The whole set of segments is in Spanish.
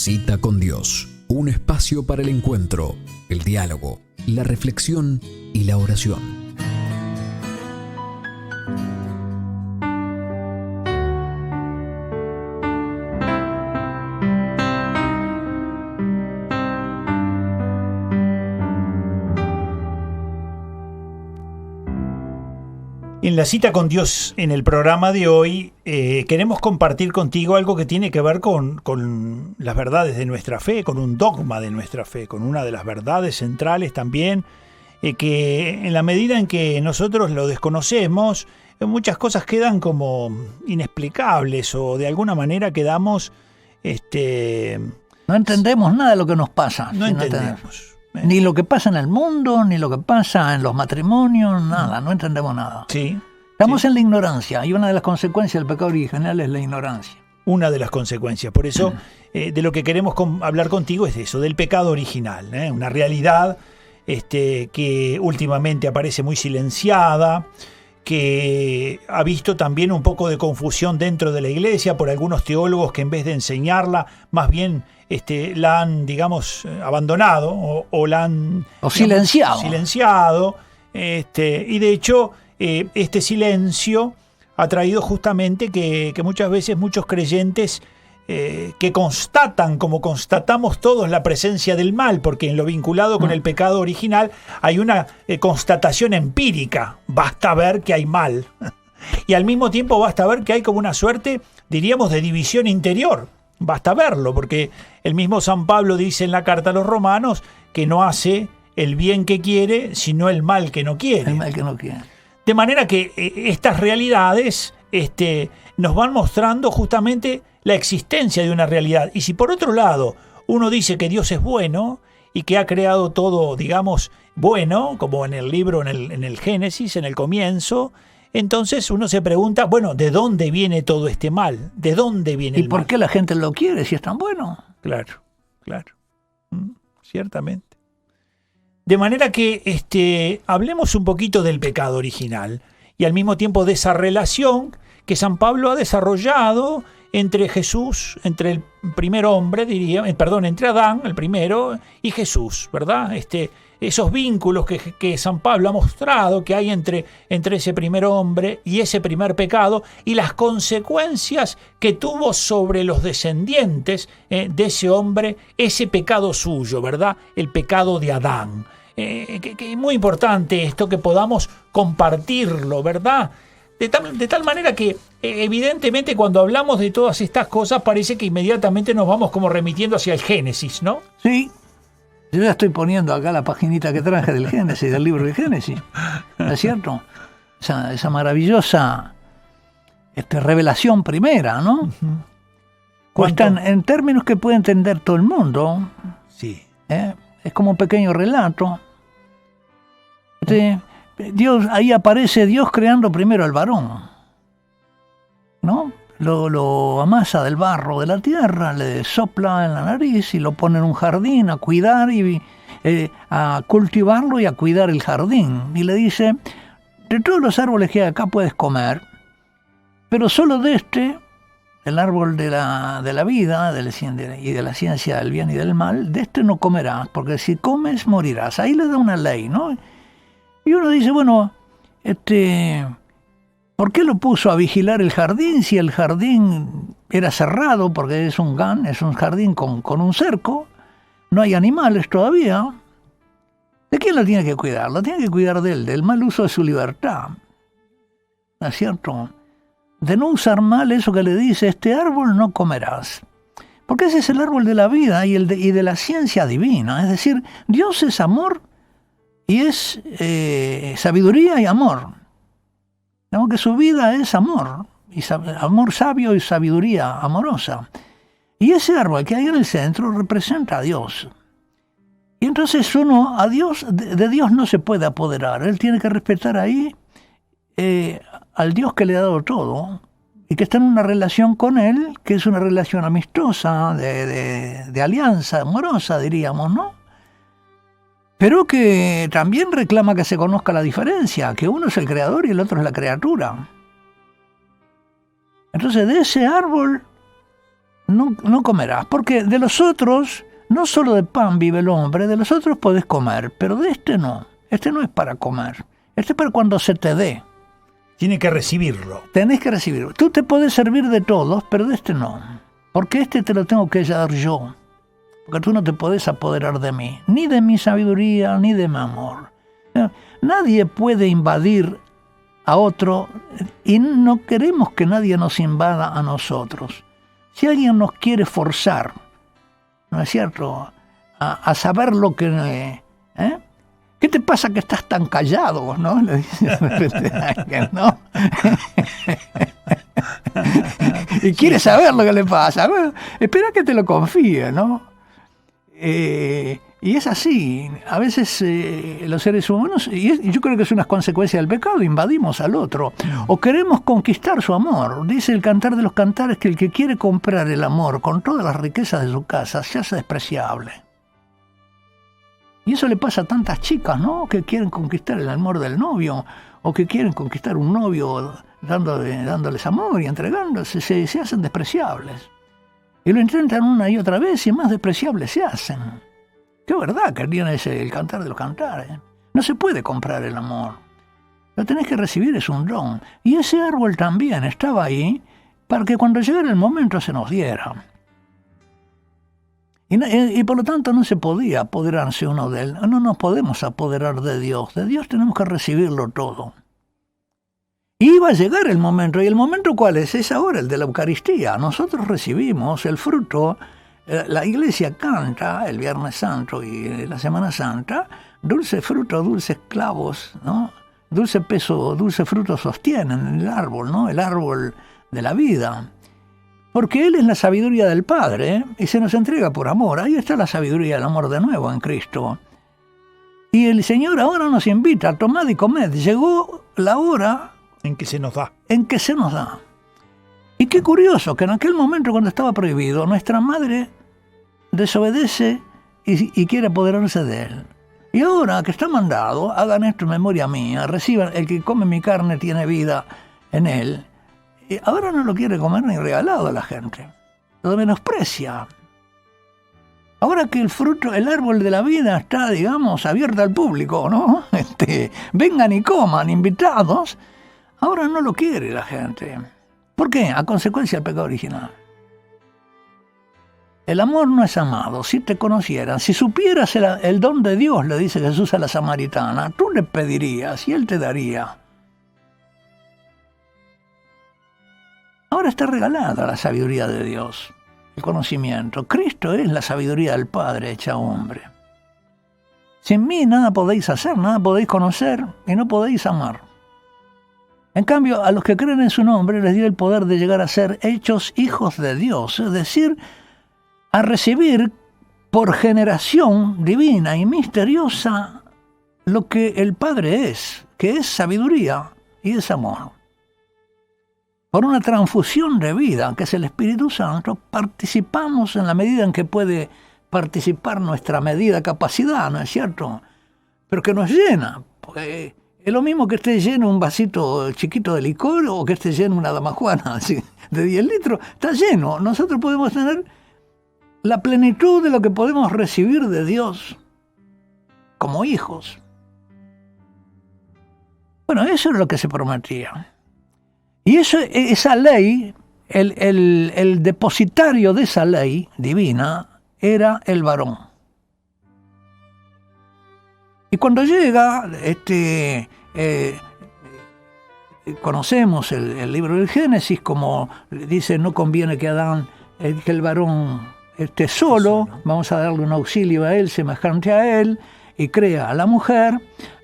Cita con Dios, un espacio para el encuentro, el diálogo, la reflexión y la oración. En la cita con Dios, en el programa de hoy, queremos compartir contigo algo que tiene que ver con las verdades de nuestra fe, con un dogma de nuestra fe, con una de las verdades centrales también, que en la medida en que nosotros lo desconocemos, muchas cosas quedan como inexplicables o de alguna manera quedamos... No entendemos nada de lo que nos pasa. No entendemos. Ni lo que pasa en el mundo, ni lo que pasa en los matrimonios, nada, no entendemos nada. Sí. Estamos en la ignorancia, y una de las consecuencias del pecado original es la ignorancia. Una de las consecuencias. Por eso, de lo que queremos hablar contigo es de eso, del pecado original, una realidad que últimamente aparece muy silenciada, que ha visto también un poco de confusión dentro de la iglesia por algunos teólogos que en vez de enseñarla, más bien la han, digamos, abandonado o la han... O silenciado. Silenciado. Y de hecho, este silencio ha traído justamente que muchas veces muchos creyentes que constatan, como constatamos todos, la presencia del mal, porque en lo vinculado con el pecado original hay una constatación empírica. Basta ver que hay mal. Y al mismo tiempo basta ver que hay como una suerte, diríamos, de división interior. Basta verlo, porque el mismo San Pablo dice en la carta a los Romanos que no hace el bien que quiere, sino el mal que no quiere. El mal que no quiere. De manera que estas realidades nos van mostrando justamente la existencia de una realidad. Y si por otro lado uno dice que Dios es bueno y que ha creado todo, digamos, bueno, como en el libro, en el Génesis, en el comienzo, entonces uno se pregunta, bueno, ¿de dónde viene todo este mal? ¿De dónde viene el mal? ¿Y por qué la gente lo quiere si es tan bueno? Claro. Ciertamente. De manera que hablemos un poquito del pecado original y al mismo tiempo de esa relación que San Pablo ha desarrollado entre Jesús, entre el primer hombre, entre Adán, el primero, y Jesús, ¿verdad? Esos vínculos que San Pablo ha mostrado que hay entre ese primer hombre y ese primer pecado y las consecuencias que tuvo sobre los descendientes de ese hombre, ese pecado suyo, ¿verdad? El pecado de Adán. Que es muy importante esto, que podamos compartirlo, ¿verdad? De tal manera que evidentemente cuando hablamos de todas estas cosas parece que inmediatamente nos vamos como remitiendo hacia el Génesis, ¿no? Sí. Yo ya estoy poniendo acá la paginita que traje del Génesis, del libro del Génesis. ¿No es cierto? Esa maravillosa revelación primera, ¿no? Cuesta en términos que puede entender todo el mundo. Sí. Es como un pequeño relato. Ahí aparece Dios creando primero al varón, ¿no? Lo amasa del barro de la tierra, le sopla en la nariz y lo pone en un jardín a cuidar y a cultivarlo y a cuidar el jardín. Y le dice, de todos los árboles que hay acá puedes comer, pero solo de el árbol de la vida y de la ciencia del bien y del mal, de no comerás, porque si comes morirás. Ahí le da una ley, ¿no? Y uno dice, bueno, ¿por qué lo puso a vigilar el jardín si el jardín era cerrado? Porque es un jardín con un cerco, no hay animales todavía. ¿De quién lo tiene que cuidar? Lo tiene que cuidar de él, del mal uso de su libertad. ¿No es cierto? De no usar mal eso que le dice, este árbol no comerás. Porque ese es el árbol de la vida y de la ciencia divina. Es decir, Dios es amor y es sabiduría y amor. Que su vida es amor, amor sabio y sabiduría amorosa. Y ese árbol que hay en el centro representa a Dios. Y entonces uno, de Dios no se puede apoderar. Él tiene que respetar ahí al Dios que le ha dado todo y que está en una relación con Él, que es una relación amistosa, de alianza amorosa, diríamos, ¿no? Pero que también reclama que se conozca la diferencia, que uno es el creador y el otro es la criatura. Entonces de ese árbol no comerás, porque de los otros, no solo de pan vive el hombre, de los otros podés comer, pero de este no es para comer, este es para cuando se te dé. Tiene que recibirlo. Tenés que recibirlo. Tú te podés servir de todos, pero de este no, porque este te lo tengo que dar yo, porque tú no te podés apoderar de mí, ni de mi sabiduría, ni de mi amor. Nadie puede invadir a otro y no queremos que nadie nos invada a nosotros. Si alguien nos quiere forzar, ¿no es cierto?, a saber lo que... ¿Qué te pasa que estás tan callado? ¿No? Le dice a alguien, ¿no? Y quiere saber lo que le pasa. Bueno, espera que te lo confíe, ¿no? Y es así. A veces los seres humanos, y yo creo que es una consecuencia del pecado, invadimos al otro. O queremos conquistar su amor. Dice el Cantar de los Cantares que el que quiere comprar el amor con todas las riquezas de su casa se hace despreciable. Y eso le pasa a tantas chicas, ¿no?, que quieren conquistar el amor del novio, o que quieren conquistar un novio dándoles amor y entregándose, se hacen despreciables. Y lo intentan una y otra vez y más despreciables se hacen. Qué verdad que ese el Cantar de los Cantares. No se puede comprar el amor. Lo tenés que recibir, es un don. Y ese árbol también estaba ahí para que cuando llegara el momento se nos diera. Y por lo tanto no se podía apoderarse uno de él. No nos podemos apoderar de Dios. De Dios tenemos que recibirlo todo. Y iba a llegar el momento. ¿Y el momento cuál es? Es ahora el de la Eucaristía. Nosotros recibimos el fruto. La Iglesia canta el Viernes Santo y la Semana Santa. Dulce fruto, dulces clavos, ¿no? Dulce peso, dulce fruto sostienen el árbol, ¿no? El árbol de la vida. Porque Él es la sabiduría del Padre, y se nos entrega por amor. Ahí está la sabiduría del amor de nuevo en Cristo. Y el Señor ahora nos invita, tomad y comed. Llegó la hora en que se nos da. Y qué curioso que en aquel momento cuando estaba prohibido, nuestra madre desobedece y quiere apoderarse de Él. Y ahora que está mandado, hagan esto en memoria mía, reciban, el que come mi carne tiene vida en Él. Y ahora no lo quiere comer ni regalado a la gente. Lo menosprecia. Ahora que el fruto, el árbol de la vida está, digamos, abierto al público, ¿no? Vengan y coman, invitados. Ahora no lo quiere la gente. ¿Por qué? A consecuencia del pecado original. El amor no es amado. Si te conocieran, si supieras el don de Dios, le dice Jesús a la samaritana, tú le pedirías y Él te daría. Ahora está regalada la sabiduría de Dios, el conocimiento. Cristo es la sabiduría del Padre hecha hombre. Sin mí nada podéis hacer, nada podéis conocer y no podéis amar. En cambio, a los que creen en su nombre les dio el poder de llegar a ser hechos hijos de Dios, es decir, a recibir por generación divina y misteriosa lo que el Padre es, que es sabiduría y es amor. Por una transfusión de vida, que es el Espíritu Santo, participamos en la medida en que puede participar nuestra medida capacidad, ¿no es cierto? Pero que nos llena, porque es lo mismo que esté lleno un vasito chiquito de licor o que esté lleno una damajuana de 10 litros, está lleno. Nosotros podemos tener la plenitud de lo que podemos recibir de Dios como hijos. Bueno, eso es lo que se prometía. Y esa ley, el depositario de esa ley divina era el varón. Y cuando llega, conocemos el libro del Génesis, como dice, no conviene que que el varón esté solo, vamos a darle un auxilio a él semejante a él, y crea a la mujer,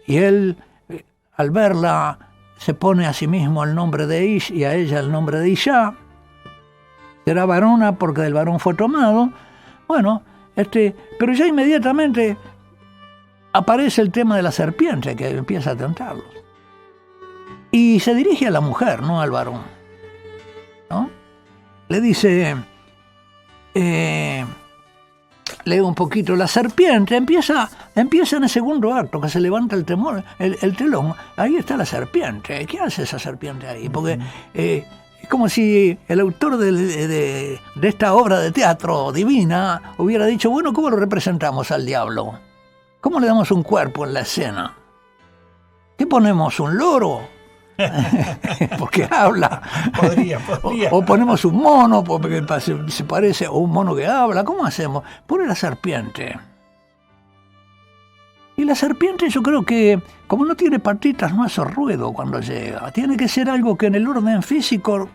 y él, al verla, se pone a sí mismo el nombre de Ish y a ella el nombre de Isha. Será varona porque del varón fue tomado. Bueno, pero ya inmediatamente aparece el tema de la serpiente que empieza a tentarlos. Y se dirige a la mujer, no al varón, ¿no? Le dice, leo un poquito, la serpiente empieza en el segundo acto, que se levanta el telón, ahí está la serpiente. ¿Qué hace esa serpiente ahí? Porque Es como si el autor de esta obra de teatro divina hubiera dicho, bueno, ¿cómo lo representamos al diablo? ¿Cómo le damos un cuerpo en la escena? ¿Qué ponemos? ¿Un loro? Porque habla. Podría. O ponemos un mono porque se parece, o un mono que habla. ¿Cómo hacemos? Pone la serpiente. Y la serpiente, yo creo que, como no tiene patitas, no hace ruido cuando llega. Tiene que ser algo que en el orden físico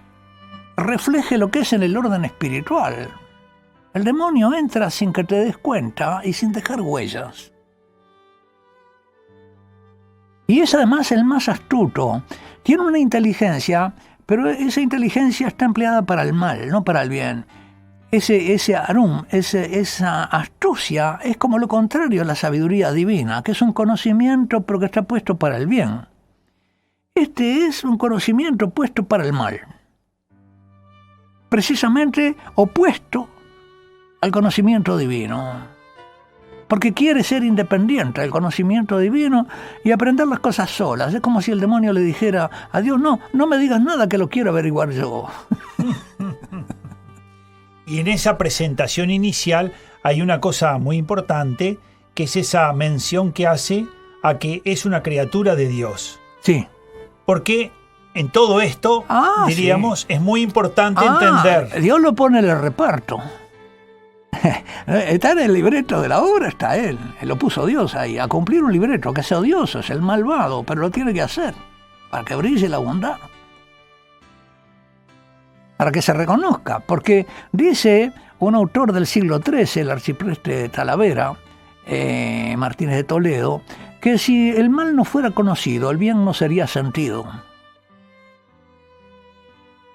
refleje lo que es en el orden espiritual. El demonio entra sin que te des cuenta y sin dejar huellas. Y es además el más astuto. Tiene una inteligencia, pero esa inteligencia está empleada para el mal, no para el bien. Ese arum, esa astucia es como lo contrario a la sabiduría divina, que es un conocimiento pero que está puesto para el bien. Este es un conocimiento puesto para el mal. Precisamente opuesto al conocimiento divino. Porque quiere ser independiente del conocimiento divino y aprender las cosas solas. Es como si el demonio le dijera a Dios, no me digas nada que lo quiero averiguar yo. Y en esa presentación inicial hay una cosa muy importante, que es esa mención que hace a que es una criatura de Dios. Sí. Porque en todo esto, diríamos, sí, es muy importante entender. Dios lo pone en el reparto. Está en el libreto de la obra, está él lo puso Dios ahí, a cumplir un libreto, que es odioso, es el malvado, pero lo tiene que hacer, para que brille la bondad, para que se reconozca, porque dice un autor del siglo XIII, el arcipreste Talavera, Martínez de Toledo, que si el mal no fuera conocido, el bien no sería sentido.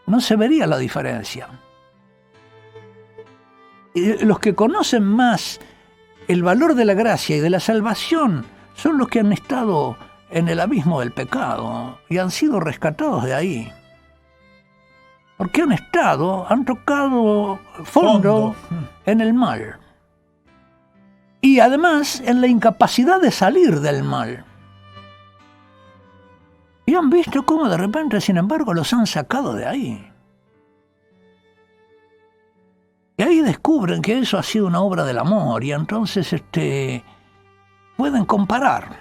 No se vería la diferencia. Los que conocen más el valor de la gracia y de la salvación son los que han estado en el abismo del pecado y han sido rescatados de ahí. Porque han tocado fondo en el mal. Y además en la incapacidad de salir del mal. Y han visto cómo de repente, sin embargo, los han sacado de ahí. Y ahí descubren que eso ha sido una obra del amor y entonces pueden comparar.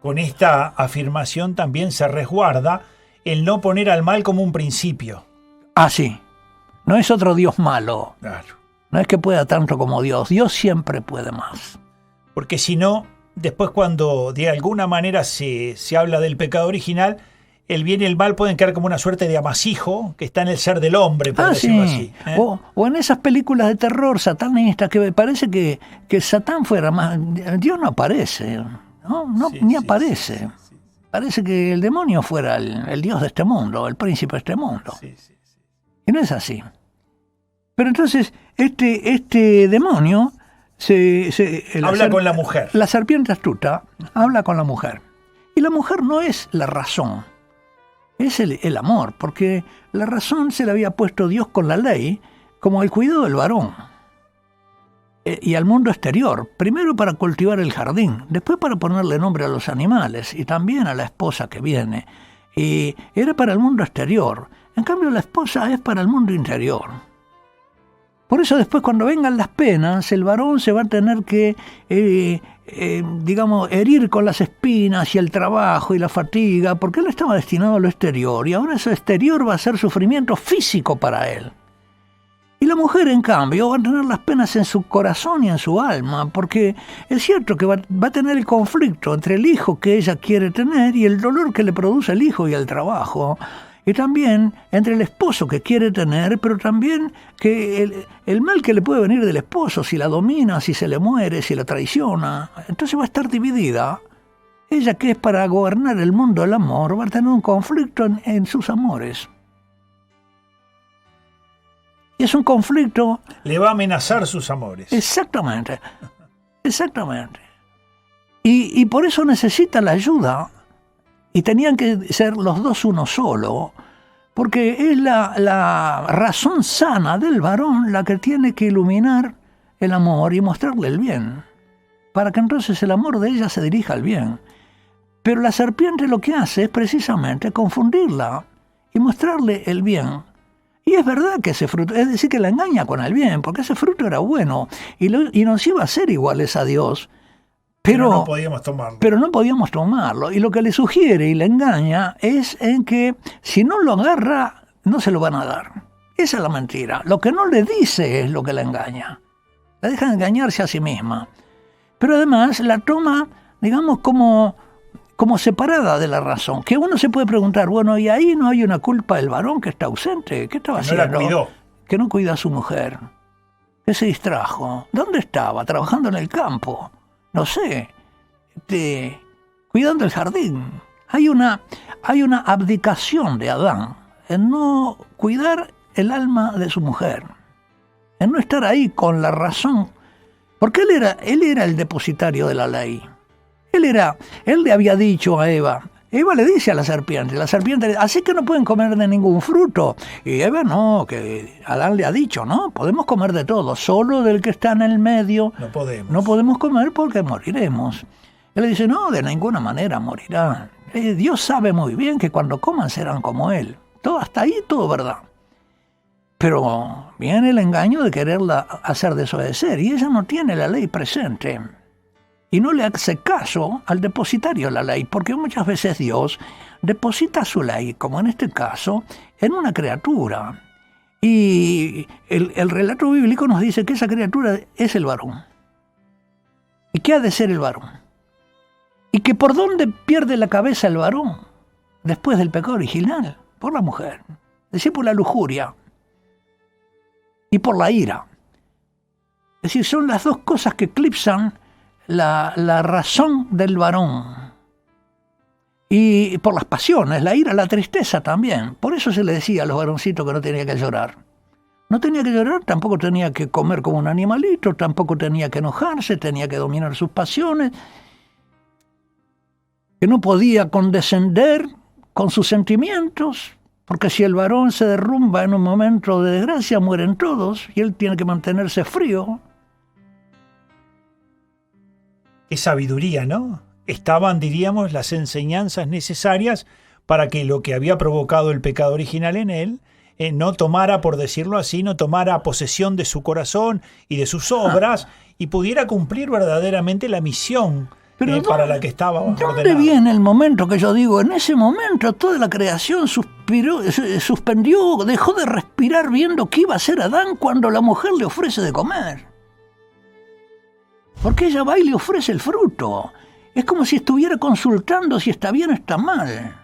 Con esta afirmación también se resguarda el no poner al mal como un principio. Ah, sí. No es otro Dios malo. Claro. No es que pueda tanto como Dios. Dios siempre puede más. Porque si no, después cuando de alguna manera se habla del pecado original, el bien y el mal pueden quedar como una suerte de amasijo que está en el ser del hombre, por decirlo así. O en esas películas de terror satanistas que parece que Satán fuera más... Dios no aparece, ni aparece. Sí. Parece que el demonio fuera el Dios de este mundo, el príncipe de este mundo. Sí. Y no es así. Pero entonces, este demonio habla con la mujer. La serpiente astuta habla con la mujer. Y la mujer no es la razón. Es el amor, porque la razón se la había puesto Dios con la ley como el cuidado del varón y al mundo exterior, primero para cultivar el jardín, después para ponerle nombre a los animales y también a la esposa que viene. Y era para el mundo exterior, en cambio la esposa es para el mundo interior. Por eso después cuando vengan las penas, el varón se va a tener que... herir con las espinas y el trabajo y la fatiga, porque él estaba destinado a lo exterior, y ahora ese exterior va a ser sufrimiento físico para él. Y la mujer, en cambio, va a tener las penas en su corazón y en su alma, porque es cierto que va a tener el conflicto entre el hijo que ella quiere tener y el dolor que le produce el hijo y el trabajo. Y también entre el esposo que quiere tener, pero también que el mal que le puede venir del esposo, si la domina, si se le muere, si la traiciona. Entonces va a estar dividida. Ella, que es para gobernar el mundo del amor, va a tener un conflicto en sus amores. Y es un conflicto... Le va a amenazar sus amores. Exactamente. Y por eso necesita la ayuda. Y tenían que ser los dos uno solo, porque es la razón sana del varón la que tiene que iluminar el amor y mostrarle el bien, para que entonces el amor de ella se dirija al bien. Pero la serpiente lo que hace es precisamente confundirla y mostrarle el bien. Y es verdad que ese fruto, es decir, que la engaña con el bien, porque ese fruto era bueno y nos iba a ser iguales a Dios. Pero no podíamos tomarlo. Pero no podíamos tomarlo. Y lo que le sugiere y le engaña es en que si no lo agarra, no se lo van a dar. Esa es la mentira. Lo que no le dice es lo que la engaña. La deja engañarse a sí misma. Pero además la toma, digamos, como separada de la razón. Que uno se puede preguntar, bueno, ¿y ahí no hay una culpa del varón que está ausente? ¿Qué estaba haciendo? No la cuidó. Que no cuida a su mujer. Que se distrajo. ¿Dónde estaba? Trabajando en el campo. No sé, cuidando el jardín. Hay una abdicación de Adán en no cuidar el alma de su mujer, en no estar ahí con la razón, porque él era el depositario de la ley. Él le había dicho a Eva le dice a la serpiente, así que no pueden comer de ningún fruto. Y Eva no, que Adán le ha dicho, no, podemos comer de todo, solo del que está en el medio. No podemos comer porque moriremos. Él le dice, no, de ninguna manera morirán. Dios sabe muy bien que cuando coman serán como Él. Todo hasta ahí, todo verdad. Pero viene el engaño de quererla hacer desobedecer, y ella no tiene la ley presente. Y no le hace caso al depositario de la ley, porque muchas veces Dios deposita su ley, como en este caso, en una criatura. Y el relato bíblico nos dice que esa criatura es el varón. ¿Y qué ha de ser el varón? Y que por dónde pierde la cabeza el varón después del pecado original, por la mujer, es decir, por la lujuria y por la ira. Es decir, son las dos cosas que eclipsan la razón del varón. Y por las pasiones, la ira, la tristeza también. Por eso se le decía a los varoncitos que no tenía que llorar. No tenía que llorar, tampoco tenía que comer como un animalito, tampoco tenía que enojarse, tenía que dominar sus pasiones, que no podía condescender con sus sentimientos, porque si el varón se derrumba en un momento de desgracia, mueren todos, y él tiene que mantenerse frío. Qué sabiduría, ¿no? Estaban, diríamos, las enseñanzas necesarias para que lo que había provocado el pecado original en él no tomara, por decirlo así, no tomara posesión de su corazón y de sus obras y pudiera cumplir verdaderamente la misión para la que estaba ordenado. ¿Dónde viene el momento que yo digo? En ese momento toda la creación suspendió, dejó de respirar viendo qué iba a hacer Adán cuando la mujer le ofrece de comer. Porque ella va y le ofrece el fruto. Es como si estuviera consultando si está bien o está mal.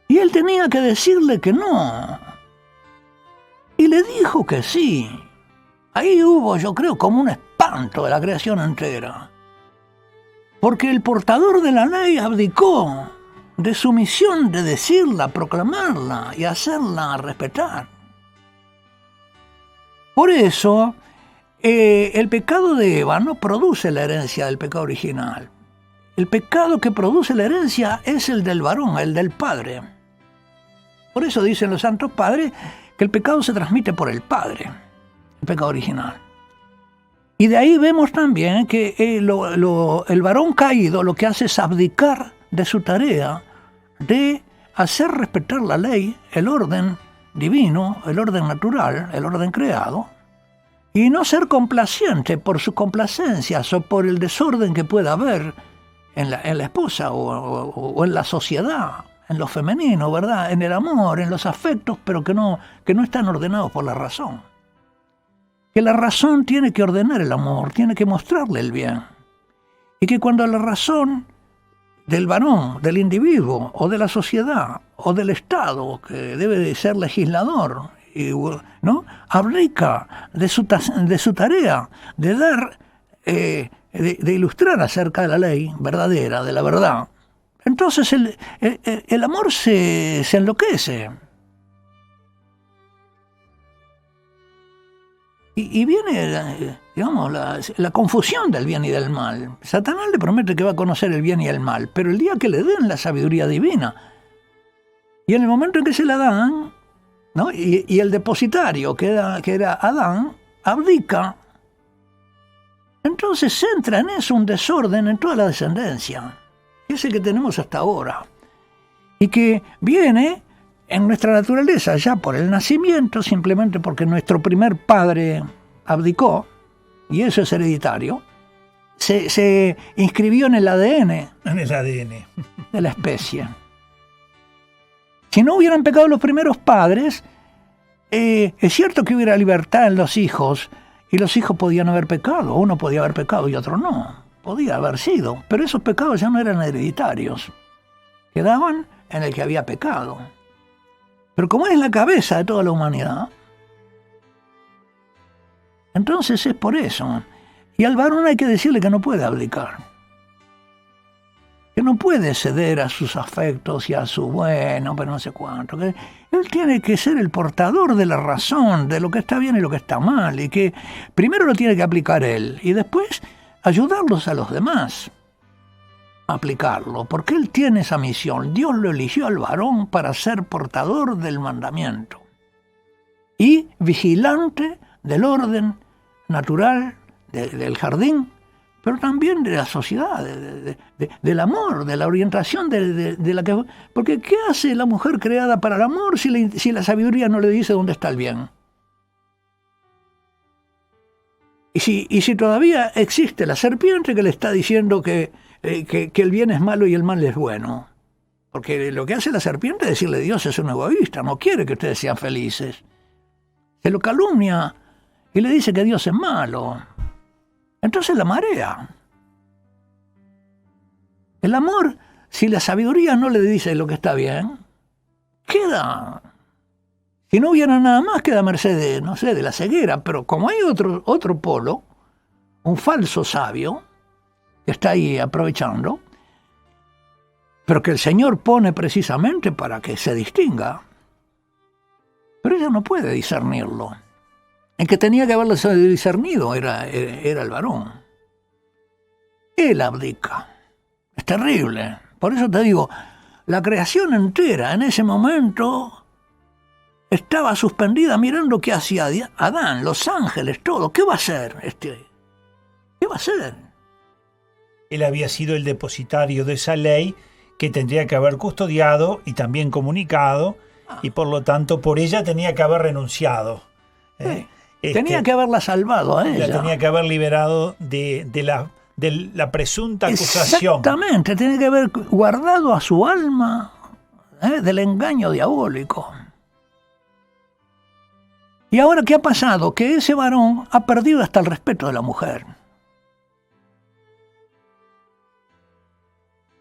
Y él tenía que decirle que no. Y le dijo que sí. Ahí hubo, yo creo, como un espanto de la creación entera. Porque el portador de la ley abdicó de su misión de decirla, proclamarla y hacerla respetar. Por eso el pecado de Eva no produce la herencia del pecado original. El pecado que produce la herencia es el del varón, el del padre. Por eso dicen los santos padres que el pecado se transmite por el padre, el pecado original. Y de ahí vemos también que el varón caído lo que hace es abdicar de su tarea de hacer respetar la ley, el orden divino, el orden natural, el orden creado, y no ser complaciente por sus complacencias o por el desorden que pueda haber en la esposa o en la sociedad, en lo femenino, ¿verdad? En el amor, en los afectos, pero que no están ordenados por la razón. Que la razón tiene que ordenar el amor, tiene que mostrarle el bien. Y que cuando la razón del varón, del individuo, o de la sociedad, o del Estado, que debe de ser legislador, ¿no?, abdica de su tarea de dar, de ilustrar acerca de la ley verdadera, de la verdad, entonces el amor se enloquece. Y viene, digamos, la confusión del bien y del mal. Satanás le promete que va a conocer el bien y el mal, pero el día que le den la sabiduría divina, y en el momento en que se la dan, ¿no?, y el depositario, que era Adán, abdica, entonces entra en eso un desorden en toda la descendencia, ese que tenemos hasta ahora, y que viene en nuestra naturaleza, ya por el nacimiento, simplemente porque nuestro primer padre abdicó, y eso es hereditario, se inscribió en el ADN. En el ADN. De la especie. Si no hubieran pecado los primeros padres, es cierto que hubiera libertad en los hijos, y los hijos podían haber pecado, uno podía haber pecado y otro no, podía haber sido, pero esos pecados ya no eran hereditarios, quedaban en el que había pecado. Pero como es la cabeza de toda la humanidad, entonces es por eso. Y al varón hay que decirle que no puede abdicar, que no puede ceder a sus afectos y a su bueno, pero no sé cuánto. Que él tiene que ser el portador de la razón, de lo que está bien y lo que está mal, y que primero lo tiene que aplicar él, y después ayudarlos a los demás a aplicarlo, porque él tiene esa misión. Dios lo eligió al varón para ser portador del mandamiento y vigilante del orden natural del jardín, pero también de la sociedad, del amor, de la orientación de la que... Porque ¿qué hace la mujer creada para el amor si la sabiduría no le dice dónde está el bien? Y si todavía existe la serpiente que le está diciendo que el bien es malo y el mal es bueno. Porque lo que hace la serpiente es decirle: Dios es un egoísta, no quiere que ustedes sean felices. Se lo calumnia y le dice que Dios es malo. Entonces la marea. El amor, si la sabiduría no le dice lo que está bien, queda. Si no hubiera nada más, queda a merced de, no sé, de la ceguera. Pero como hay otro polo, un falso sabio, que está ahí aprovechando, pero que el Señor pone precisamente para que se distinga, pero ella no puede discernirlo. El que tenía que haberlo discernido era el varón. Él abdica. Es terrible. Por eso te digo, la creación entera en ese momento estaba suspendida mirando qué hacía Adán, los ángeles, todo. ¿Qué va a hacer ¿Qué va a hacer? Él había sido el depositario de esa ley que tendría que haber custodiado y también comunicado, y por lo tanto por ella tenía que haber renunciado. Tenía que haberla salvado a ella. La tenía que haber liberado de la presunta acusación. Exactamente, tenía que haber guardado a su alma del engaño diabólico. Y ahora, ¿qué ha pasado? Que ese varón ha perdido hasta el respeto de la mujer.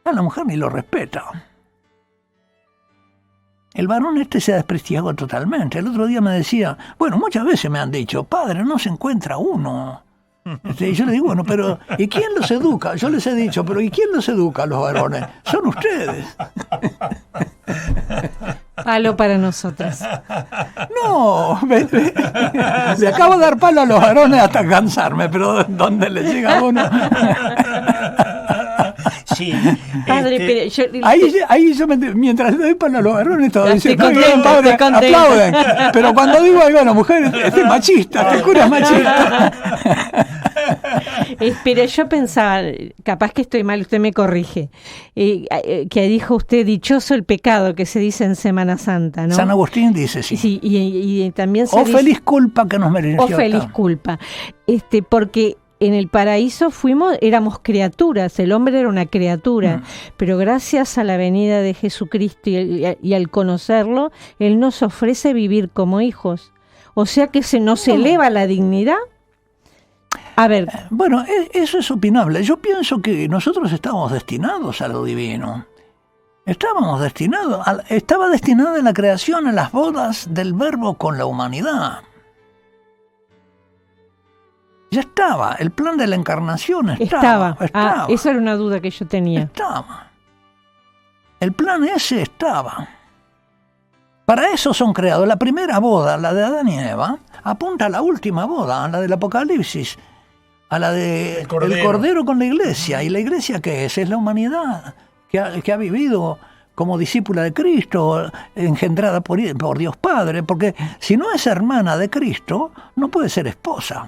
A la mujer ni lo respeta. El varón se ha desprestigiado totalmente. El otro día me decía, bueno, muchas veces me han dicho: padre, no se encuentra uno. Y yo le digo, bueno, pero ¿y quién los educa? Yo les he dicho, pero ¿y quién los educa a los varones? Son ustedes. Palo para nosotros. No, le acabo de dar palo a los varones hasta cansarme, pero ¿dónde le llega a uno? Sí, Padre, pero yo... Ahí yo mientras le doy palo a los varones, todo dice: Estoy muy bien, contenta, padre, estoy contenta. aplauden. Pero cuando digo algo a la mujer, este es machista, este cura es machista. Pero yo pensaba, capaz que estoy mal, usted me corrige, que dijo usted: dichoso el pecado, que se dice en Semana Santa, ¿no? San Agustín dice, sí. Sí, y también se o dice, feliz culpa que nos mereció. o feliz culpa. Porque en el paraíso éramos criaturas, el hombre era una criatura, pero gracias a la venida de Jesucristo y al conocerlo, Él nos ofrece vivir como hijos. O sea que se nos eleva la dignidad. A ver. Bueno, eso es opinable. Yo pienso que nosotros estábamos destinados a lo divino. Estaba destinada la creación a las bodas del Verbo con la humanidad. Ya estaba, el plan de la encarnación estaba. Esa era una duda que yo tenía. Estaba. El plan ese estaba. Para eso son creados. La primera boda, la de Adán y Eva, apunta a la última boda, a la del Apocalipsis, a la del Cordero con la Iglesia. ¿Y la Iglesia qué es? Es la humanidad que ha vivido como discípula de Cristo, engendrada por Dios Padre, porque si no es hermana de Cristo, no puede ser esposa.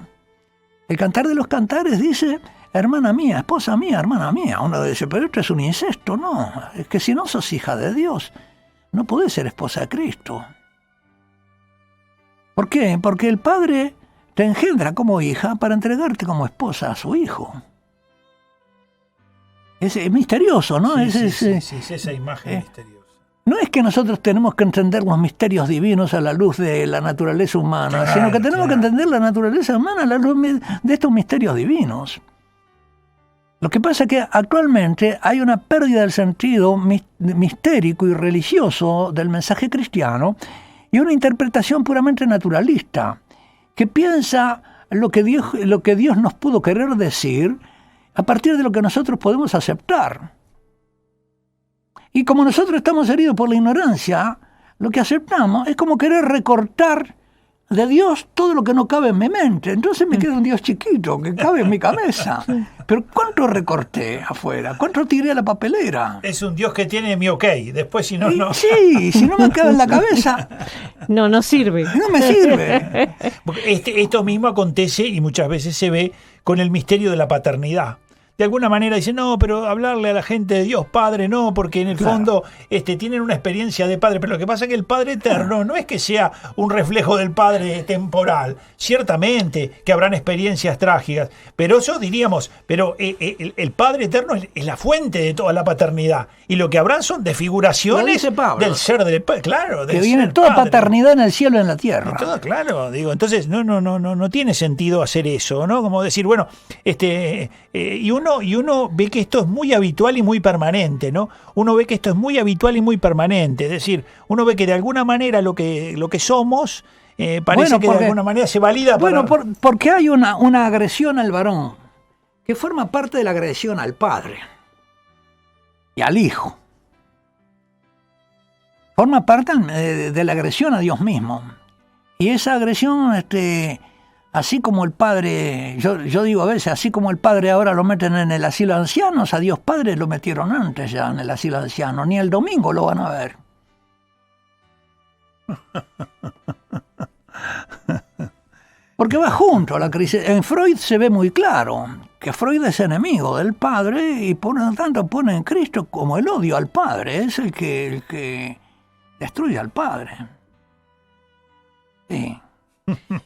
El Cantar de los Cantares dice: hermana mía, esposa mía, hermana mía. Uno dice: pero esto es un incesto. No, es que si no sos hija de Dios. no podés ser esposa de Cristo. ¿Por qué? Porque el Padre te engendra como hija para entregarte como esposa a su Hijo. Es misterioso, ¿no? Sí, Es esa imagen misteriosa. No es que nosotros tenemos que entender los misterios divinos a la luz de la naturaleza humana, Claro, sino que tenemos claro. que entender la naturaleza humana a la luz de estos misterios divinos. Lo que pasa es que actualmente hay una pérdida del sentido mistérico y religioso del mensaje cristiano y una interpretación puramente naturalista, que piensa lo que Dios nos pudo querer decir a partir de lo que nosotros podemos aceptar. Y como nosotros estamos heridos por la ignorancia, lo que aceptamos es como querer recortar de Dios todo lo que no cabe en mi mente. Entonces me queda un Dios chiquito que cabe en mi cabeza. Pero ¿cuánto recorté afuera? ¿Cuánto tiré a la papelera? Es un Dios que tiene mi ok, después si no, no. Sí, si no me cabe en la cabeza, No sirve. no me sirve. Porque esto mismo acontece y muchas veces se ve con el misterio de la paternidad. De alguna manera dicen, no, pero hablarle a la gente de Dios Padre, no, porque en el fondo tienen una experiencia de Padre. Pero lo que pasa es que el Padre eterno no es que sea un reflejo del Padre temporal. Ciertamente que habrán experiencias trágicas, pero eso diríamos, pero el Padre eterno es la fuente de toda la paternidad. Y lo que habrán son Lo desfiguraciones dice Pablo. del ser del Padre. Claro, del Que viene ser toda Padre. paternidad en el cielo y en la tierra. Todo claro, digo, entonces no tiene sentido hacer eso, ¿no? Como decir, bueno, y uno ve que esto es muy habitual y muy permanente, ¿no? Uno ve que esto es muy habitual y muy permanente, es decir, uno ve que de alguna manera lo que somos parece Bueno, que porque- de alguna manera se valida Bueno, para... porque hay una agresión al varón que forma parte de la agresión al padre y al hijo. Forma parte de la agresión a Dios mismo. Y esa agresión, así como el padre, yo digo a veces, así como el padre ahora lo meten en el asilo de ancianos, a Dios Padre lo metieron antes ya en el asilo de ancianos, ni el domingo lo van a ver. Porque va junto a la crisis. En Freud se ve muy claro que Freud es enemigo del padre y por lo tanto pone en Cristo como el odio al padre. Es el que destruye al padre. Sí.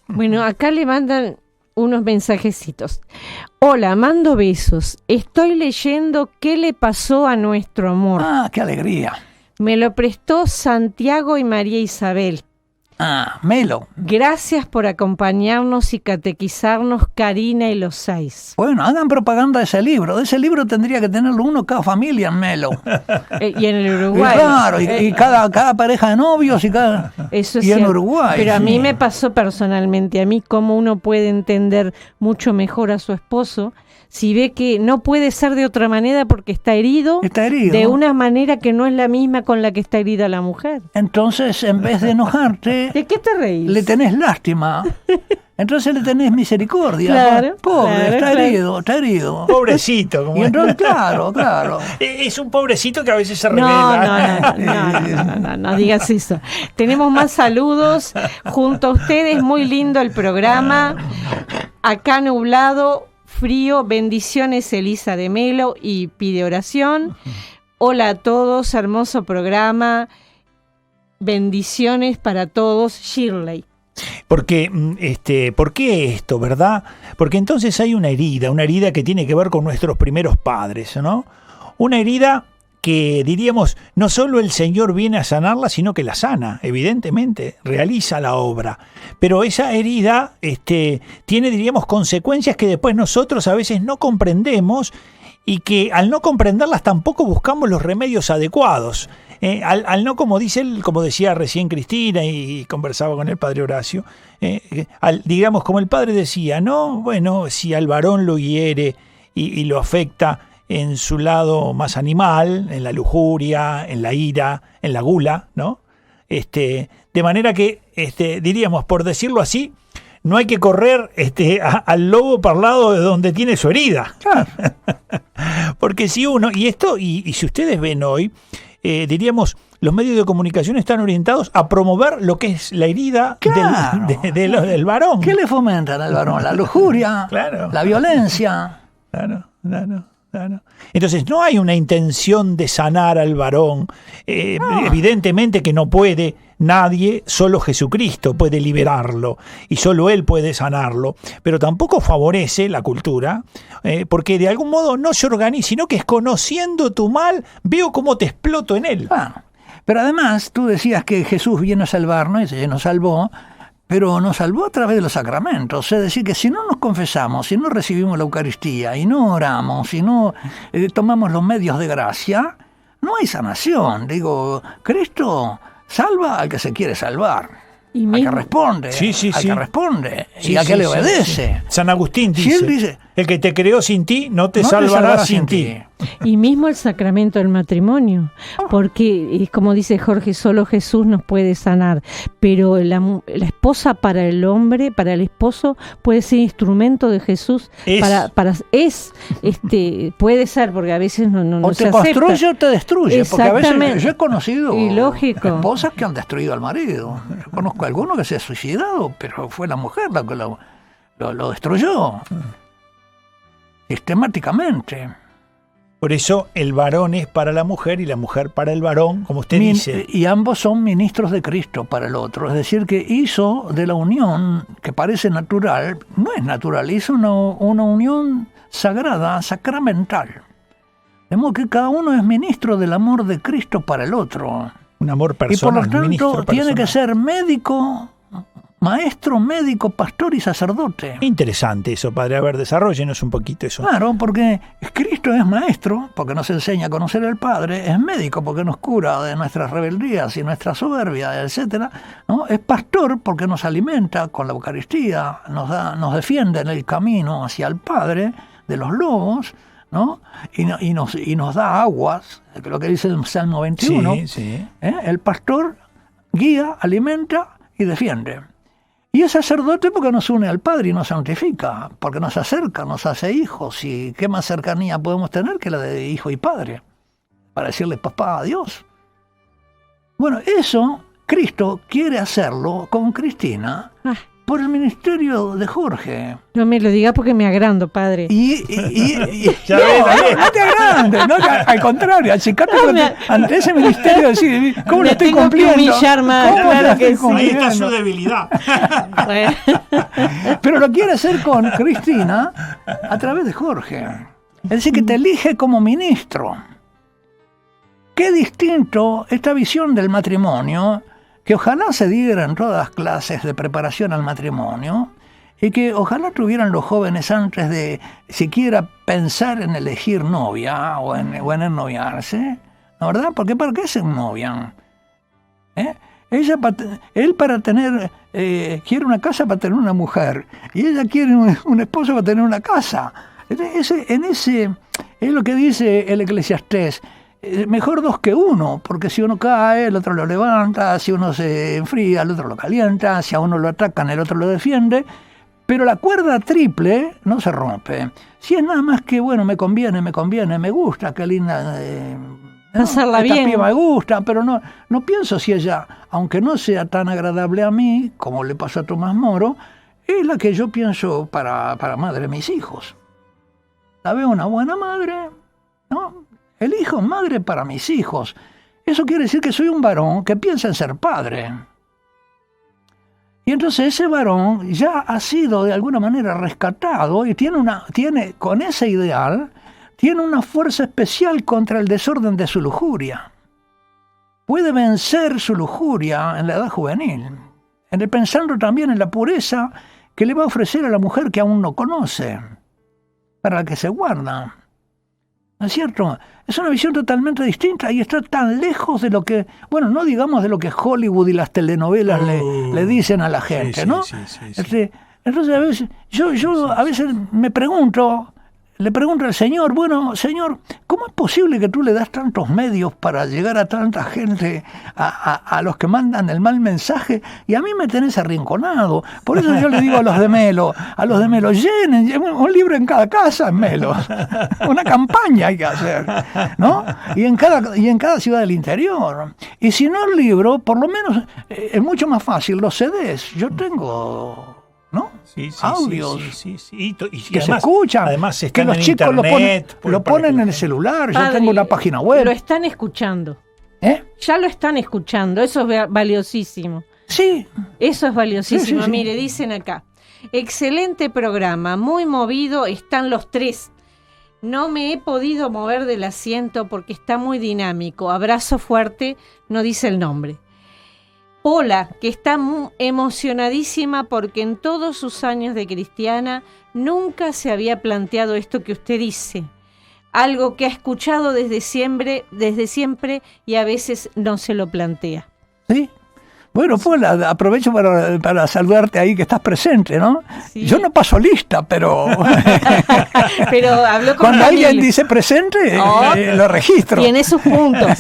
Bueno, acá le mandan unos mensajecitos. Hola, mando besos. Estoy leyendo ¿Qué le pasó a nuestro amor? Ah, qué alegría. Me lo prestó Santiago y María Isabel. Ah, Melo. Gracias por acompañarnos y catequizarnos, Karina y los 6. Bueno, hagan propaganda de ese libro. De ese libro tendría que tenerlo uno cada familia en Melo. Y en el Y Uruguay. claro, y cada pareja de novios Eso es y en cierto. Uruguay. Pero a sí. mí me pasó personalmente, a mí cómo uno puede entender mucho mejor a su esposo si ve que no puede ser de otra manera porque está herido, Está herido. de una manera que no es la misma con la que está herida la mujer. Entonces, en vez de enojarte, ¿De qué te reís? le tenés lástima. Entonces le tenés misericordia. Claro, Pobre, claro, está claro. herido, está herido. Pobrecito, como Y entonces, claro. es un pobrecito que a veces se No, revela. no digas eso. Tenemos más saludos junto a ustedes, muy lindo el programa. Acá nublado, frío, bendiciones Elisa de Melo y pide oración. Hola a todos, hermoso programa. Bendiciones para todos, Shirley. Porque, ¿por qué esto, verdad? Porque entonces hay una herida que tiene que ver con nuestros primeros padres, ¿no? Una herida que diríamos, no solo el Señor viene a sanarla, sino que la sana, evidentemente, realiza la obra. Pero esa herida tiene, diríamos, consecuencias que después nosotros a veces no comprendemos y que al no comprenderlas tampoco buscamos los remedios adecuados. Al no, como dice él, como decía recién Cristina y conversaba con el padre Horacio, digamos, como el padre decía, no, bueno, si al varón lo hiere y lo afecta en su lado más animal, en la lujuria, en la ira, en la gula, ¿no? De manera que, diríamos, por decirlo así, no hay que correr al lobo para el lado de donde tiene su herida. Claro. Porque si uno, y si ustedes ven hoy, diríamos, los medios de comunicación están orientados a promover lo que es la herida Claro. del varón. ¿Qué le fomentan al varón? La lujuria, Claro. la violencia. Claro. Claro. Entonces no hay una intención de sanar al varón. Evidentemente que no puede nadie, solo Jesucristo puede liberarlo y solo Él puede sanarlo. Pero tampoco favorece la cultura, porque de algún modo no se organiza, sino que es conociendo tu mal, veo cómo te exploto en él. Pero además tú decías que Jesús vino a salvarnos y nos salvó, pero nos salvó a través de los sacramentos. Es decir, que si no nos confesamos, si no recibimos la Eucaristía y no oramos, si no tomamos los medios de gracia, no hay sanación. Digo, Cristo salva al que se quiere salvar, al que responde, al que responde y al que le obedece. Sí. San Agustín dice, el que te creó sin ti no te salvará sin ti. Y mismo el sacramento del matrimonio, porque como dice Jorge, solo Jesús nos puede sanar, pero la esposa para el hombre, para el esposo, puede ser instrumento de Jesús. Puede ser, porque a veces no se acepta. O te construye o te destruye, porque a veces yo he conocido esposas que han destruido al marido. Yo conozco a alguno que se ha suicidado, pero fue la mujer la que lo destruyó sistemáticamente. Por eso el varón es para la mujer y la mujer para el varón, como usted dice. Y ambos son ministros de Cristo para el otro. Es decir, que hizo de la unión, que parece natural, no es natural, hizo una unión sagrada, sacramental. De modo que cada uno es ministro del amor de Cristo para el otro. Un amor personal. Y por lo tanto tiene que ser médico, maestro, médico, pastor y sacerdote. Interesante eso, padre. A ver, desarróllenos un poquito eso. Claro, porque Cristo es maestro, porque nos enseña a conocer al Padre, es médico, porque nos cura de nuestras rebeldías y nuestra soberbia, etcétera, ¿no? Es pastor, porque nos alimenta con la Eucaristía, nos defiende en el camino hacia el Padre de los lobos, ¿no? Y nos da aguas, lo que dice el Salmo 21. Sí. El pastor guía, alimenta y defiende. Y es sacerdote porque nos une al Padre y nos santifica, porque nos acerca, nos hace hijos. ¿Y qué más cercanía podemos tener que la de hijo y padre? Para decirle papá a Dios. Bueno, eso Cristo quiere hacerlo con Cristina por el ministerio de Jorge. No me lo diga porque me agrando, padre. No te agrandes, no, al contrario, achicate ante ese ministerio, decir, ¿cómo lo estoy cumpliendo? Que humillar más, claro que sí. Ahí está su debilidad. Pero lo quiere hacer con Cristina a través de Jorge. Es decir, que te elige como ministro. Qué distinto esta visión del matrimonio, que ojalá se diera en todas las clases de preparación al matrimonio, y que ojalá tuvieran los jóvenes antes de siquiera pensar en elegir novia o en ennoviarse, ¿no, verdad? Porque ¿para qué se ennovian? Él para tener, quiere una casa para tener una mujer, y ella quiere un esposo para tener una casa. Es lo que dice el Eclesiastés. Mejor dos que uno, porque si uno cae, el otro lo levanta, si uno se enfría, el otro lo calienta, si a uno lo atacan, el otro lo defiende, pero la cuerda triple no se rompe. Si es nada más que, bueno, me conviene, me gusta, qué linda, pasarla bien. Piba me gusta, pero no pienso si ella, aunque no sea tan agradable a mí, como le pasó a Tomás Moro, es la que yo pienso para madre de mis hijos. La veo una buena madre, ¿no? Elijo madre para mis hijos. Eso quiere decir que soy un varón que piensa en ser padre. Y entonces ese varón ya ha sido de alguna manera rescatado y tiene con ese ideal, tiene una fuerza especial contra el desorden de su lujuria. Puede vencer su lujuria en la edad juvenil, pensando también en la pureza que le va a ofrecer a la mujer que aún no conoce, para la que se guarda. ¿No es cierto? Es una visión totalmente distinta y está tan lejos de lo que, bueno, no digamos de lo que Hollywood y las telenovelas le dicen a la gente, ¿no? Sí. Entonces a veces, yo a veces le pregunto al Señor, bueno, Señor, ¿cómo es posible que tú le das tantos medios para llegar a tanta gente, a los que mandan el mal mensaje, y a mí me tenés arrinconado? Por eso yo le digo a los de Melo, llenen un libro en cada casa en Melo, una campaña hay que hacer, ¿no? Y en cada ciudad del interior. Y si no el libro, por lo menos es mucho más fácil los CDs. Yo tengo ¿no? Sí, Audios sí. Y que además, se escuchan, además que los chicos lo ponen en el celular. Yo Padre, tengo una página web. Lo están escuchando. ¿Eh? Ya lo están escuchando. Eso es valiosísimo. Sí. Eso es valiosísimo. Sí. Mire, dicen acá. Excelente programa, muy movido, están los tres. No me he podido mover del asiento porque está muy dinámico. Abrazo fuerte, no dice el nombre. Pola, que está muy emocionadísima porque en todos sus años de cristiana nunca se había planteado esto que usted dice. Algo que ha escuchado desde siempre y a veces no se lo plantea. Sí. Bueno, Pola, aprovecho para saludarte ahí que estás presente, ¿no? Sí. Yo no paso lista, pero Pero habló con cuando Ramírez. alguien dice presente, Oh, lo registro. Tiene sus puntos.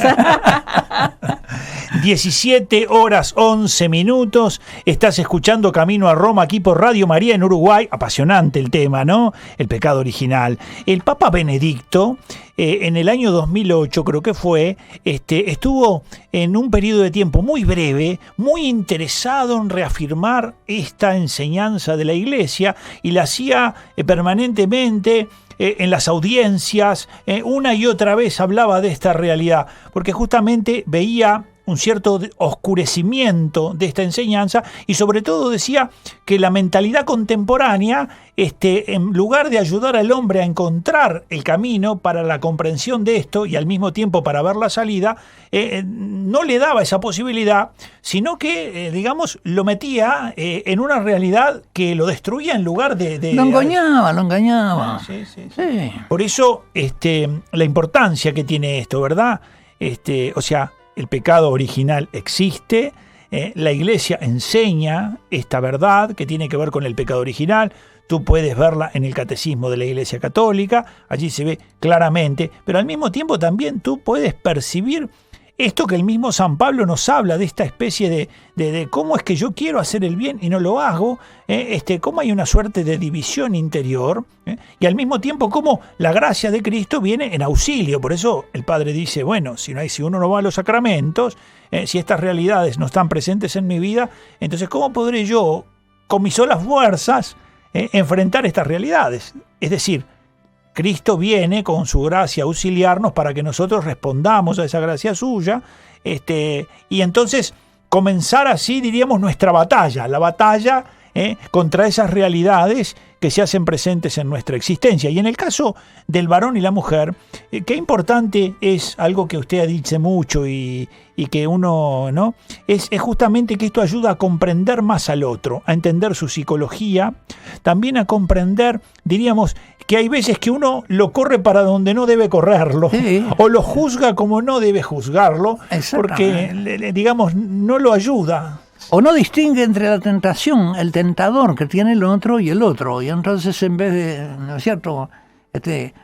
17 horas 11 minutos. Estás escuchando Camino a Roma aquí por Radio María en Uruguay. Apasionante el tema, ¿no? El pecado original. El Papa Benedicto, en el año 2008, creo que fue, estuvo en un periodo de tiempo muy breve, muy interesado en reafirmar esta enseñanza de la Iglesia y la hacía permanentemente. En las audiencias, una y otra vez hablaba de esta realidad, porque justamente veía un cierto oscurecimiento de esta enseñanza y sobre todo decía que la mentalidad contemporánea, en lugar de ayudar al hombre a encontrar el camino para la comprensión de esto y al mismo tiempo para ver la salida, no le daba esa posibilidad, sino que, digamos, lo metía en una realidad que lo destruía en lugar de... Lo engañaba. Sí. Sí. Por eso, la importancia que tiene esto, ¿verdad? O sea, el pecado original existe, la Iglesia enseña esta verdad que tiene que ver con el pecado original. Tú puedes verla en el Catecismo de la Iglesia Católica, allí se ve claramente, pero al mismo tiempo también tú puedes percibir esto que el mismo San Pablo nos habla, de esta especie de cómo es que yo quiero hacer el bien y no lo hago, cómo hay una suerte de división interior, y al mismo tiempo cómo la gracia de Cristo viene en auxilio. Por eso el Padre dice, bueno, si uno no va a los sacramentos, si estas realidades no están presentes en mi vida, entonces ¿cómo podré yo, con mis solas fuerzas, enfrentar estas realidades? Es decir, Cristo viene con su gracia a auxiliarnos para que nosotros respondamos a esa gracia suya, y entonces comenzar así, diríamos, nuestra batalla, la batalla contra esas realidades que se hacen presentes en nuestra existencia. Y en el caso del varón y la mujer, qué importante es algo que usted ha dicho mucho y que uno, ¿no? Es justamente que esto ayuda a comprender más al otro, a entender su psicología, también a comprender, diríamos, que hay veces que uno lo corre para donde no debe correrlo, Sí. o lo juzga como no debe juzgarlo, porque, digamos, no lo ayuda. O no distingue entre la tentación, el tentador que tiene el otro y el otro. Y entonces en vez de, ¿no es cierto?,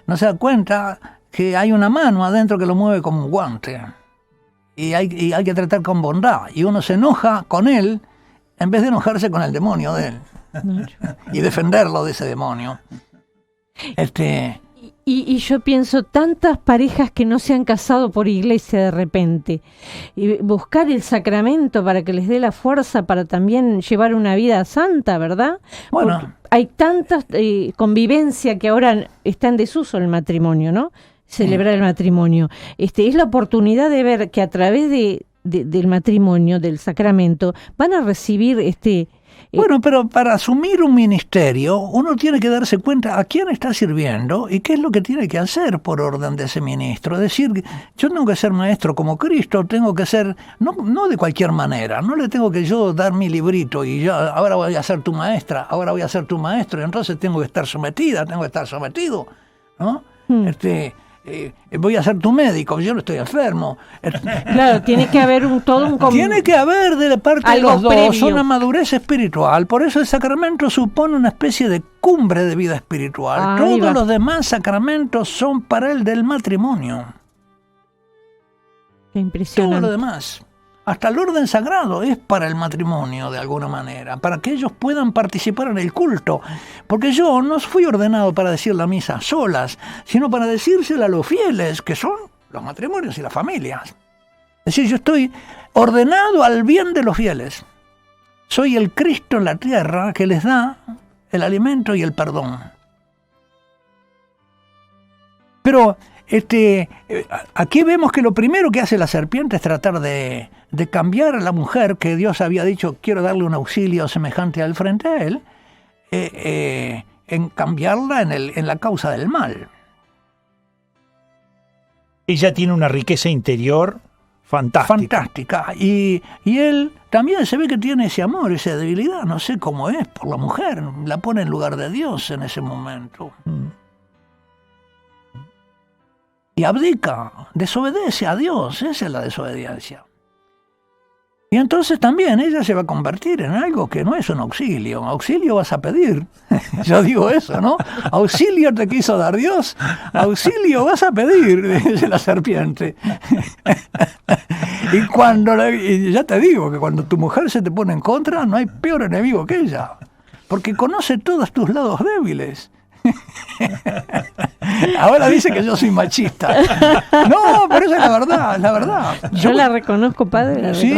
no se da cuenta que hay una mano adentro que lo mueve como un guante. Y hay que tratar con bondad. Y uno se enoja con él en vez de enojarse con el demonio de él. Y defenderlo de ese demonio. Y yo pienso, tantas parejas que no se han casado por iglesia de repente, y buscar el sacramento para que les dé la fuerza para también llevar una vida santa, ¿verdad? Bueno. Porque hay tanta convivencia que ahora está en desuso el matrimonio, ¿no? Celebrar el matrimonio. Es la oportunidad de ver que a través del matrimonio, del sacramento, van a recibir Bueno, pero para asumir un ministerio, uno tiene que darse cuenta a quién está sirviendo y qué es lo que tiene que hacer por orden de ese ministro. Es decir, yo tengo que ser maestro como Cristo, tengo que ser, no de cualquier manera, no le tengo que yo dar mi librito y yo ahora voy a ser tu maestra, ahora voy a ser tu maestro, y entonces tengo que estar sometida, tengo que estar sometido, ¿no? Voy a ser tu médico, yo no estoy enfermo. Claro, tiene que haber Tiene que haber de parte de los dos previo. Una madurez espiritual. Por eso el sacramento supone una especie de cumbre de vida espiritual. Todos los demás sacramentos son para el del matrimonio. Qué impresionante. Todo lo demás. Hasta el orden sagrado es para el matrimonio, de alguna manera, para que ellos puedan participar en el culto. Porque yo no fui ordenado para decir la misa solas, sino para decírsela a los fieles, que son los matrimonios y las familias. Es decir, yo estoy ordenado al bien de los fieles. soy el Cristo en la tierra que les da el alimento y el perdón. Pero aquí vemos que lo primero que hace la serpiente es tratar de cambiar a la mujer que Dios había dicho, quiero darle un auxilio semejante al frente a él, en cambiarla en la causa del mal. Ella tiene una riqueza interior fantástica. Y él también se ve que tiene ese amor, esa debilidad, no sé cómo es, por la mujer. La pone en lugar de Dios en ese momento. Y abdica, desobedece a Dios, esa es la desobediencia. Y entonces también ella se va a convertir en algo que no es un auxilio. Auxilio vas a pedir. Yo digo eso, ¿no? Auxilio te quiso dar Dios, auxilio vas a pedir, dice la serpiente. Y ya te digo que cuando tu mujer se te pone en contra, no hay peor enemigo que ella. Porque conoce todos tus lados débiles. Ahora dice que yo soy machista. No, pero esa es la verdad. Yo la reconozco, padre. La sé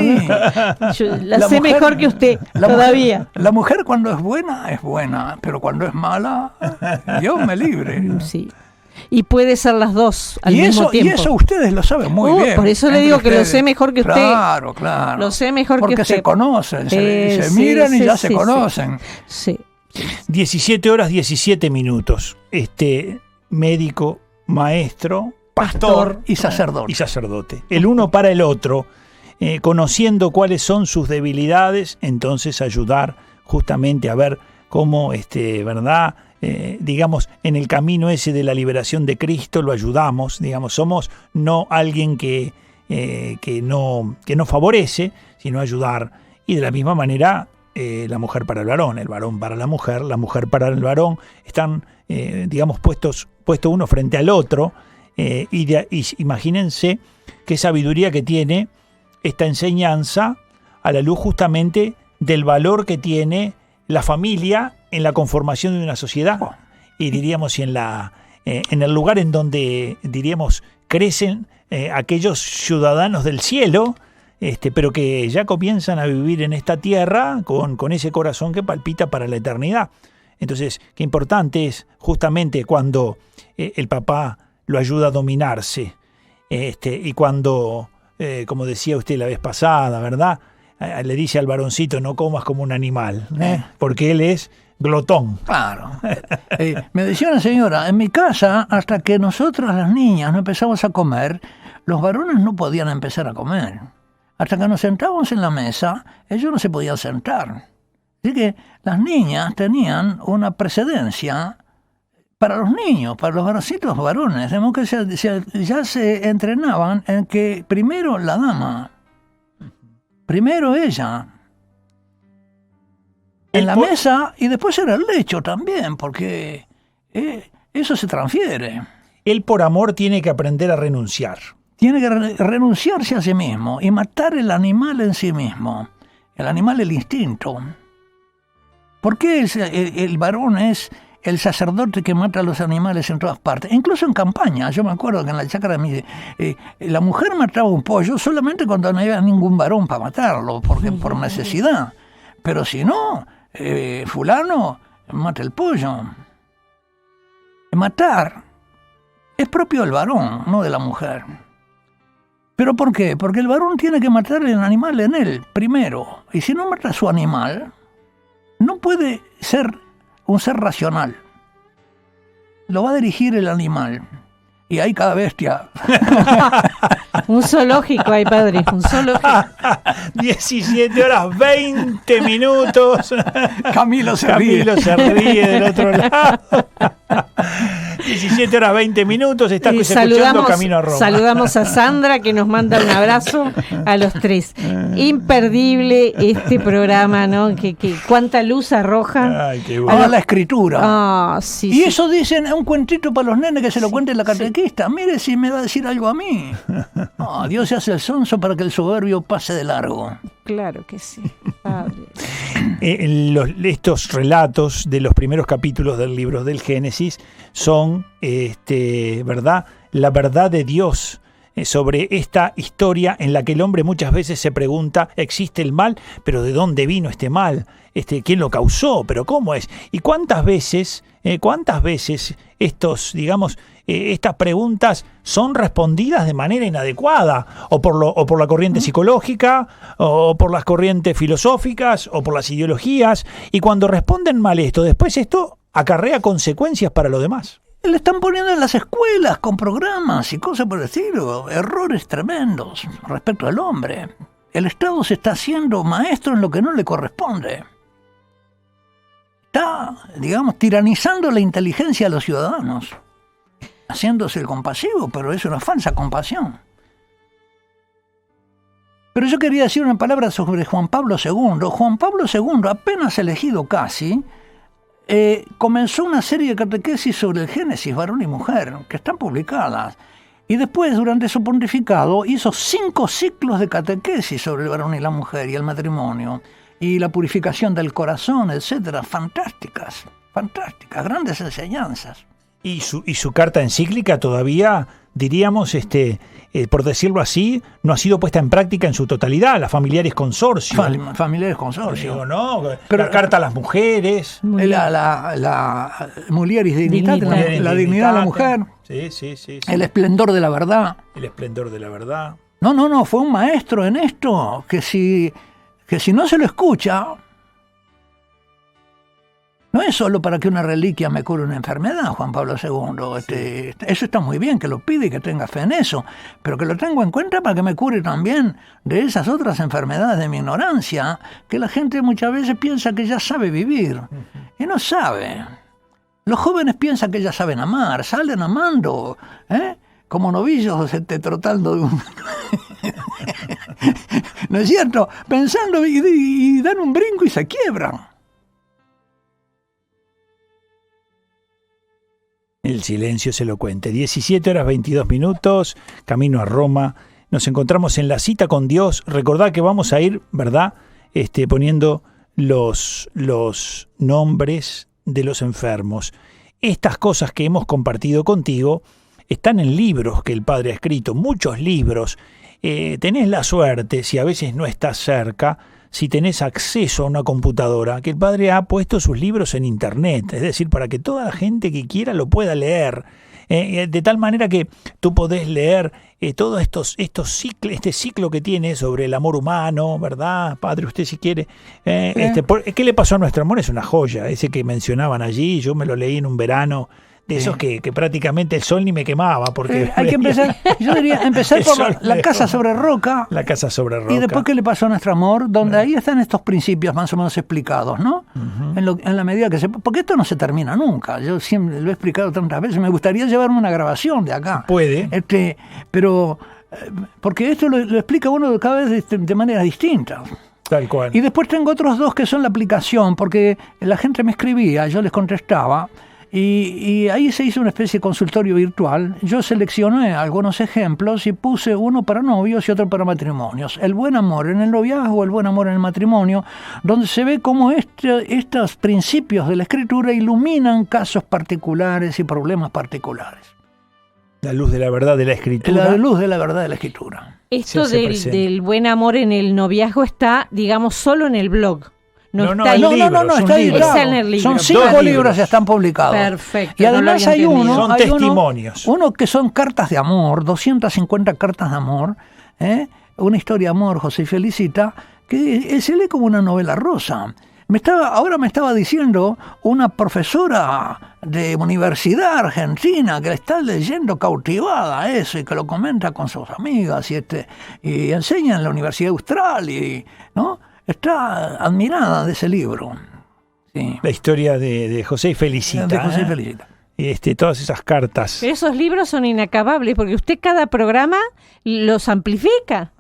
mujer, mejor que usted, todavía. La mujer cuando es buena, pero cuando es mala, Dios me libre. Sí. Y puede ser las dos al mismo tiempo. Y eso ustedes lo saben muy bien. Por eso le digo que lo sé mejor que usted. Claro. Lo sé mejor porque que usted. Porque se conocen, se miran y ya se conocen. Sí. 17 horas 17 minutos. Médico, maestro, pastor y sacerdote. El uno para el otro, conociendo cuáles son sus debilidades, entonces ayudar justamente a ver cómo, ¿verdad? Digamos, en el camino ese de la liberación de Cristo lo ayudamos, digamos, somos no alguien que no favorece, sino ayudar. Y de la misma manera, la mujer para el varón para la mujer para el varón, están, digamos, puesto uno frente al otro, y imagínense qué sabiduría que tiene esta enseñanza a la luz justamente del valor que tiene la familia en la conformación de una sociedad, y diríamos en el lugar en donde, diríamos, crecen aquellos ciudadanos del cielo, pero que ya comienzan a vivir en esta tierra con ese corazón que palpita para la eternidad. Entonces, qué importante es justamente cuando el papá lo ayuda a dominarse, y cuando, como decía usted la vez pasada, ¿verdad? Le dice al varoncito, no comas como un animal, porque él es glotón. Claro. Me decía una señora, en mi casa, hasta que nosotros las niñas no empezamos a comer, los varones no podían empezar a comer. Hasta que nos sentábamos en la mesa, ellos no se podían sentar. Así que las niñas tenían una precedencia para los niños, para los varoncitos varones. Vemos que ya se entrenaban en que primero la dama, primero ella, en la mesa, y después era el lecho también, porque eso se transfiere. Él por amor tiene que aprender a renunciar. Tiene que renunciarse a sí mismo y matar el animal en sí mismo. El animal, el instinto. ¿Por qué el varón es el sacerdote que mata a los animales en todas partes? Incluso en campaña. Yo me acuerdo que en la chacra la mujer mataba un pollo solamente cuando no había ningún varón para matarlo, porque por necesidad. Pero si no, fulano mata el pollo. Matar es propio del varón, no de la mujer. ¿Pero por qué? Porque el varón tiene que matar el animal en él, primero. Y si no mata a su animal, no puede ser un ser racional. Lo va a dirigir el animal. Y hay cada bestia. Un zoológico hay, padre, un zoológico. 17 horas 20 minutos. Camilo se ríe del otro lado. 17 horas 20 minutos, estás escuchando Camino a Roma. Saludamos a Sandra, que nos manda un abrazo a los tres. Imperdible este programa, ¿no? Que cuánta luz arroja. Ay, qué bueno. A la escritura. Sí, y eso dicen, es un cuentito para los nenes que se lo cuente la catequista. Mire si me va a decir algo a mí. Dios se hace el sonso para que el soberbio pase de largo. Claro que sí, padre. Estos relatos de los primeros capítulos del libro del Génesis son, ¿verdad? La verdad de Dios sobre esta historia en la que el hombre muchas veces se pregunta, ¿existe el mal? ¿Pero de dónde vino este mal? ¿Quién lo causó? ¿Pero cómo es? ¿Y cuántas veces estas preguntas son respondidas de manera inadecuada? O por la corriente psicológica, o por las corrientes filosóficas, o por las ideologías. Y cuando responden mal después esto acarrea consecuencias para los demás. Le están poniendo en las escuelas con programas y cosas por el estilo, errores tremendos respecto al hombre. El Estado se está haciendo maestro en lo que no le corresponde. Está, tiranizando la inteligencia de los ciudadanos, haciéndose el compasivo, pero es una falsa compasión. Pero yo quería decir una palabra sobre Juan Pablo II. Juan Pablo II, apenas elegido casi, comenzó una serie de catequesis sobre el Génesis, varón y mujer, que están publicadas. Y después, durante su pontificado, hizo 5 ciclos de catequesis sobre el varón y la mujer y el matrimonio, y la purificación del corazón, etcétera. Fantásticas, grandes enseñanzas. Y su carta encíclica todavía, diríamos, por decirlo así, no ha sido puesta en práctica en su totalidad, la Familiares Consortio. Familiares Consortio. ¿No? Pero la carta a las mujeres. La Mulieris Dignitate, la dignidad de la mujer. Sí. El esplendor de la verdad. El esplendor de la verdad. No, fue un maestro en esto, que si no se lo escucha, no es solo para que una reliquia me cure una enfermedad, Juan Pablo II. Eso está muy bien, que lo pide y que tenga fe en eso, pero que lo tengo en cuenta para que me cure también de esas otras enfermedades de mi ignorancia, que la gente muchas veces piensa que ya sabe vivir, y no sabe. Los jóvenes piensan que ya saben amar, salen amando, como novillos trotando de un... ¿No es cierto? Pensando y dan un brinco y se quiebran. El silencio es elocuente. 17:22, camino a Roma. Nos encontramos en la cita con Dios. Recordad que vamos a ir, ¿verdad? Poniendo los nombres de los enfermos. Estas cosas que hemos compartido contigo están en libros que el Padre ha escrito, muchos libros. Tenés la suerte, si a veces no estás cerca, si tenés acceso a una computadora, que el Padre ha puesto sus libros en internet, es decir, para que toda la gente que quiera lo pueda leer, de tal manera que tú podés leer todos este ciclo que tiene sobre el amor humano, ¿verdad? Padre, usted si quiere, ¿qué le pasó a nuestro amor? Es una joya, ese que mencionaban allí, yo me lo leí en un verano, de esos que prácticamente el sol ni me quemaba. Porque hay que empezar, yo diría, empezar por la casa sobre roca. La casa sobre roca. Y después, ¿qué le pasó a nuestro amor? Donde ahí están estos principios más o menos explicados, ¿no? Uh-huh. En la medida que porque esto no se termina nunca. Yo siempre lo he explicado tantas veces. Me gustaría llevarme una grabación de acá. Puede. Pero, porque esto lo explica uno cada vez de maneras distintas. Tal cual. Y después tengo otros 2 que son la aplicación, porque la gente me escribía, yo les contestaba. Y ahí se hizo una especie de consultorio virtual. Yo seleccioné algunos ejemplos y puse uno para novios y otro para matrimonios. El buen amor en el noviazgo, el buen amor en el matrimonio, donde se ve cómo estos principios de la Escritura iluminan casos particulares y problemas particulares. La luz de la verdad de la Escritura. La luz de la verdad de la Escritura. Esto del buen amor en el noviazgo está, digamos, solo en el blog. No, está en el libro. Son 5 libros que están publicados. Perfecto. Y además hay son testimonios. Uno que son cartas de amor, 250 cartas de amor, una historia de amor, José Felicita, que se lee como una novela rosa. Ahora me estaba diciendo una profesora de universidad argentina que está leyendo cautivada eso y que lo comenta con sus amigas y enseña en la Universidad Austral, ¿no? Está admirada de ese libro. Sí. La historia de José Felicita. De José Felicita. Todas esas cartas. Pero esos libros son inacabables porque usted cada programa los amplifica.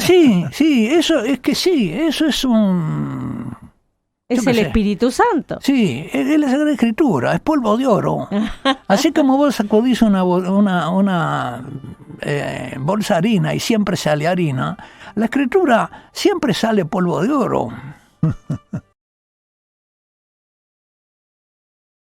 Sí, eso es un... Es el Espíritu Santo. Sí, es la Sagrada Escritura, es polvo de oro. Así como vos sacudís una bolsa de harina y siempre sale harina, la Escritura siempre sale polvo de oro.